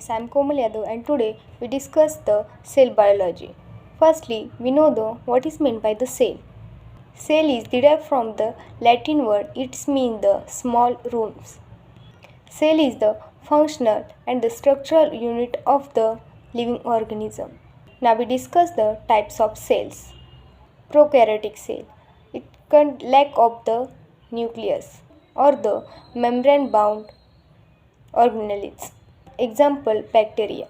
friends, I am Komal Yadav and today we discuss the cell biology. Firstly, we know what is meant by the cell. Cell is derived from the Latin word, it means the small rooms. Cell is the functional and the structural unit of the living organism. Now we discuss the types of cells. Prokaryotic cell. It can lack of the nucleus or the membrane bound organelles. Example, bacteria.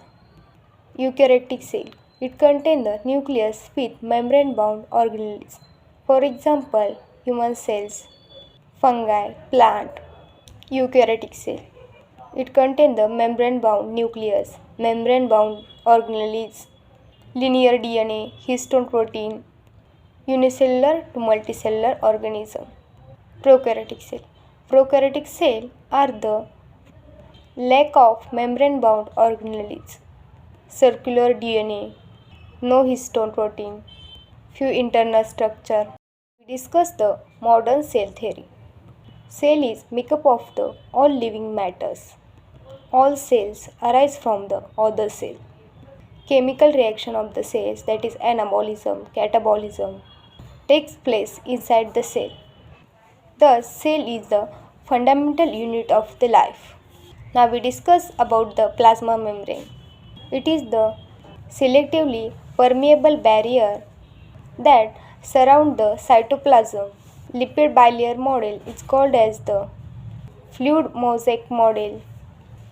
Eukaryotic cell. It contains the nucleus with membrane bound organelles. For example, human cells, fungi, plant. Eukaryotic cell. It contains the membrane bound nucleus, membrane bound organelles, linear DNA, histone protein, unicellular to multicellular organism. Prokaryotic cell. Prokaryotic cell are the lack of membrane bound organelles, circular DNA, no histone protein, few internal structure. We discuss the modern cell theory. Cell is makeup of the all living matters. All cells arise from the other cell. Chemical reaction of the cells, that is anabolism, catabolism, takes place inside the cell. Thus, cell is the fundamental unit of the life. Now we discuss about the plasma membrane. It is the selectively permeable barrier that surround the cytoplasm. Lipid bilayer model is called as the fluid mosaic model.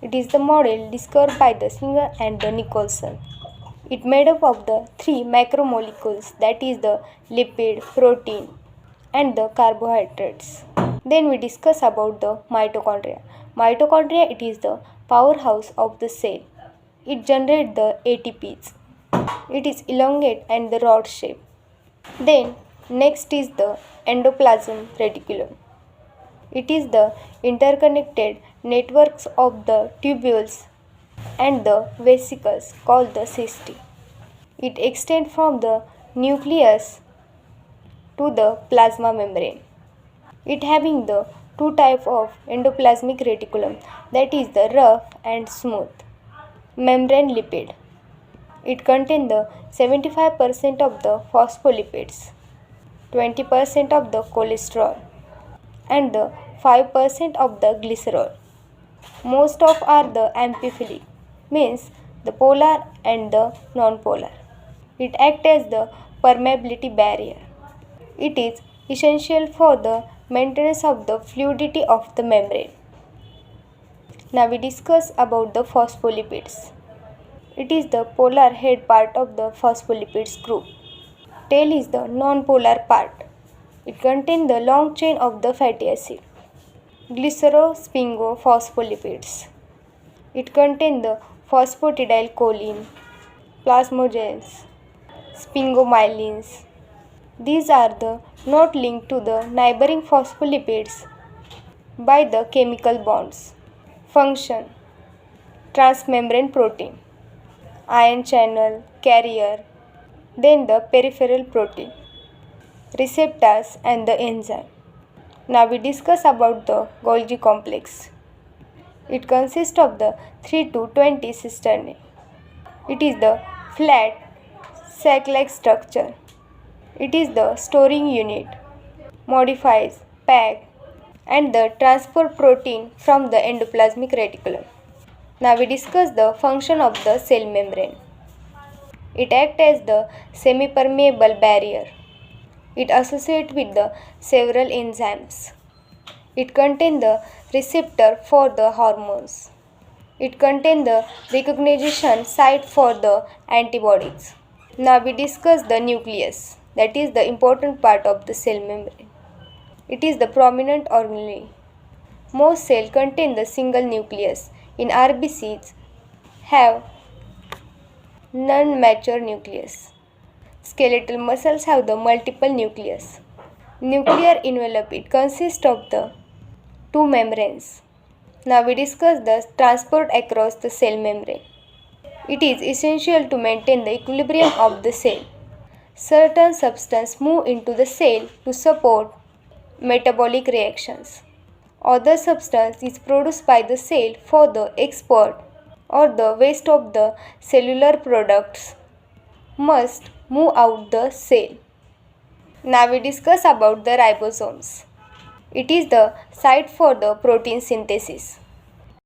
It is the model discovered by the Singer and the Nicholson. It made up of the three macromolecules, that is the lipid, protein and the carbohydrates. Then we discuss about the mitochondria. Mitochondria, it is the powerhouse of the cell. It generates the ATPs. It is elongate and the rod shape. Then next is the endoplasm reticulum. It is the interconnected networks of the tubules and the vesicles called the cisti. It extends from the nucleus to the plasma membrane. It having the two types of endoplasmic reticulum, that is the rough and smooth membrane lipid. It contains the 75% of the phospholipids, 20% of the cholesterol and the 5% of the glycerol. Most of are the amphiphilic, means the polar and the non-polar. It acts as the permeability barrier. It is essential for the maintenance of the fluidity of the membrane. Now we discuss about the phospholipids. It is the polar head part of the phospholipids group. Tail is the non-polar part. It contains the long chain of the fatty acid. Glycerosphingophospholipid. It contains the phosphatidylcholine, plasmogens, sphingomyelins. These are the not linked to the neighboring phospholipids by the chemical bonds. Function: transmembrane protein, ion channel carrier, then the peripheral protein, receptors and the enzyme. Now we discuss about the Golgi complex. It consists of the 3 to 20 cisternae. It is the flat sac-like structure. It is the storing unit, modifies, pack and the transport protein from the endoplasmic reticulum. Now we discuss the function of the cell membrane. It acts as the semi-permeable barrier. It associates with the several enzymes. It contains the receptor for the hormones. It contains the recognition site for the antibodies. Now we discuss the nucleus, that is the important part of the cell membrane. It is the prominent organelle. Most cells contain the single nucleus. In RBCs have non-mature nucleus. Skeletal muscles have the multiple nucleus. Nuclear envelope, it consists of the two membranes. Now we discuss the transport across the cell membrane. It is essential to maintain the equilibrium of the cell. Certain substances move into the cell to support metabolic reactions. Other substance is produced by the cell for the export or the waste of the cellular products must move out the cell. Now we discuss about the ribosomes. It is the site for the protein synthesis.